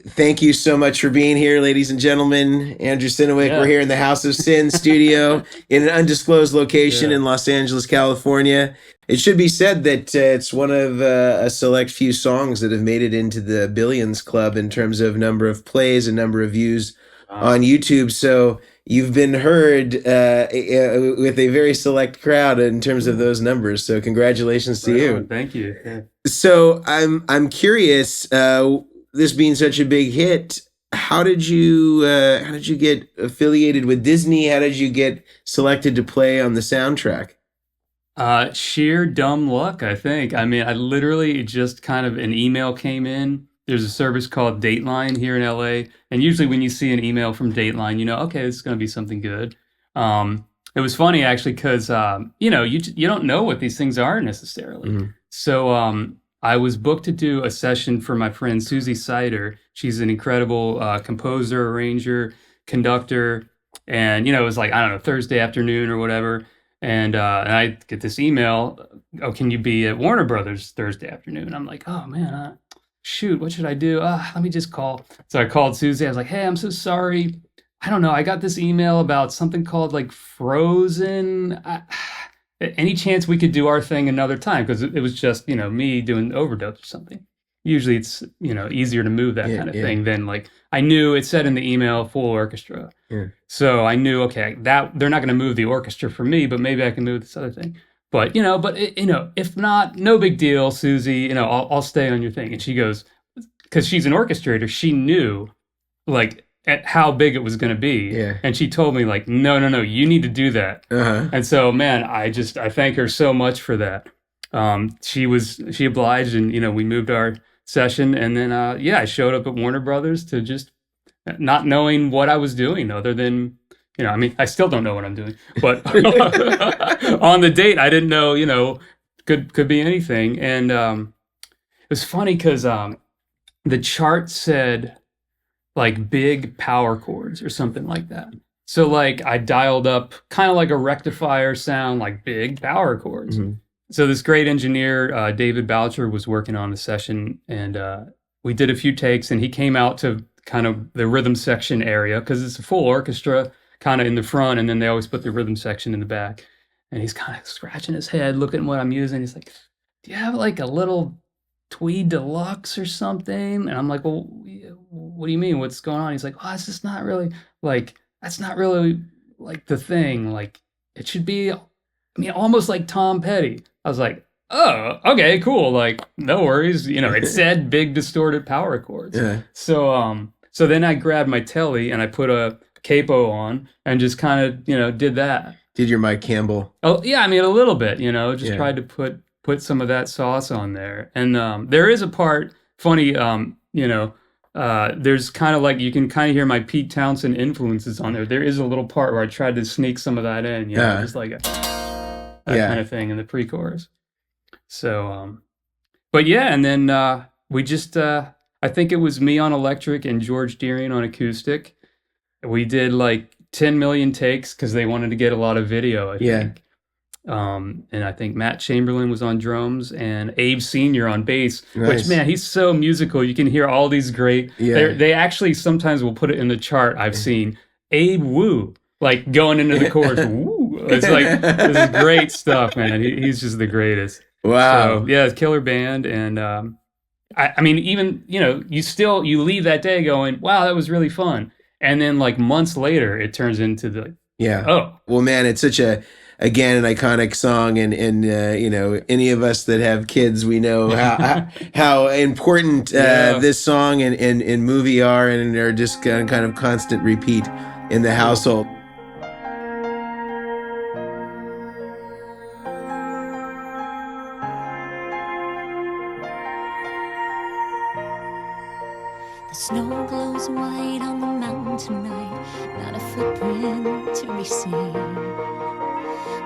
Thank you so much for being here, ladies and gentlemen. Andrew Synowiec, we're Yeah, here in the House of Sin studio in an undisclosed location yeah. in Los Angeles, California. It should be said that it's one of a select few songs that have made it into the Billions Club in terms of number of plays and number of views Wow. on YouTube. So you've been heard with a very select crowd in terms of Cool. those numbers. So congratulations to Right you. on. Thank you. Yeah. So I'm curious. This being such a big hit, how did you get affiliated with Disney? How did you get selected to play on the soundtrack? Sheer dumb luck, I think. I mean, I literally just kind of an email came in. There's a service called Dateline here in LA, and usually when you see an email from Dateline, you know, okay, this is going to be something good. It was funny actually because you don't know what these things are necessarily. Mhm. So I was booked to do a session for my friend Susie Sider. She's an incredible composer, arranger, conductor, and it was like I don't know Thursday afternoon or whatever. And I get this email, oh, can you be at Warner Brothers Thursday afternoon? I'm like, oh man, shoot, what should I do? Let me just call. So I called Susie. I was like, hey, I'm so sorry. I don't know. I got this email about something called like Frozen. Any chance we could do our thing another time? Because it was just, me doing overdubs or something. Usually it's, easier to move that Yeah, kind of yeah, thing than like, I knew it said in the email, full orchestra. yeah. So I knew, okay, that they're not going to move the orchestra for me, but maybe I can move this other thing. But if not, no big deal, Susie. I'll stay on your thing. And she goes, because she's an orchestrator, she knew like at how big it was going to be, Yeah. and she told me like, no, no, no, you need to do that. Uh-huh. And so, man, I thank her so much for that. She obliged, and we moved our session, and then I showed up at Warner Brothers to just not knowing what I was doing other than, I mean, I still don't know what I'm doing, but on the date, I didn't know, could be anything. And it was funny because the chart said like big power chords or something like that. So like I dialed up kind of like a rectifier sound, like big power chords. Mhm. So this great engineer, David Boucher, was working on the session, and we did a few takes, and he came out to kind of the rhythm section area because it's a full orchestra kind of in the front, and then they always put the rhythm section in the back. And he's kind of scratching his head, looking at what I'm using. He's like, "Do you have like a little Tweed Deluxe or something?" And I'm like, "Well, what do you mean? What's going on?" He's like, "Oh, it's just not really like that's not really like the thing. Like it should be, I mean, almost like Tom Petty." I was like, "Oh, okay, cool. Like, no worries." It said big distorted power chords. Yeah. So then I grabbed my telly and I put a capo on and just kind of, did that. Did your Mike Campbell? Oh, yeah, I mean a little bit, just Yeah. tried to put some of that sauce on there. And there is a part funny, there's kind of like you can kind of hear my Pete Townsend influences on there. There is a little part where I tried to sneak some of that in, Yeah. just like that Yeah. kind of thing in the pre-chorus. So, but yeah, and then we just, I think it was me on electric and George Deering on acoustic. We did like 10 million takes because they wanted to get a lot of video, I Yeah. think. And I think Matt Chamberlain was on drums and Abe Sr. on bass, which, Nice. man, he's so musical. You can hear all these great, Yeah. they actually sometimes will put it in the chart I've seen. Abe Woo, like going into the chorus, woo. It's like, this is great stuff, man. He's just the greatest. Wow. So, yeah, it's killer band. And I mean, even, you leave that day going, wow, that was really fun. And then like months later, it turns into the, Yeah. oh, Well, man, it's such again, an iconic song, and any of us that have kids, we know how important Yeah. this song and movie are, and are just kind of constant repeat in the household. The snow glows white on the mountain tonight, not a footprint to be seen.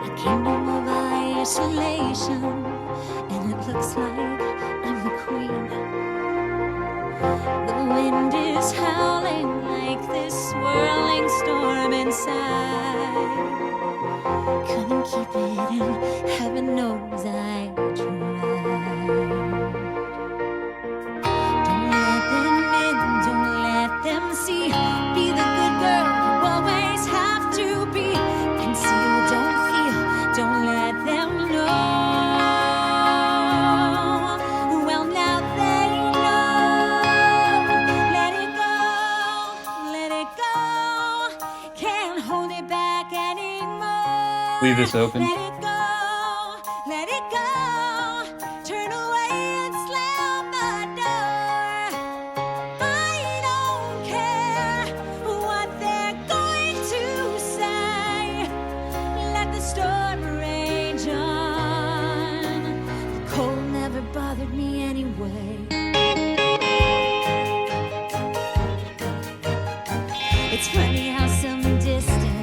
A kingdom of isolation, and it looks like I'm the queen. The wind is howling like this swirling storm inside. Couldn't keep it in, heaven knows I tried. Don't let them in, don't leave this open. Let it go, let it go. Turn away and slam the door. I don't care what they're going to say. Let the storm rage on. The cold never bothered me anyway. It's funny how some distance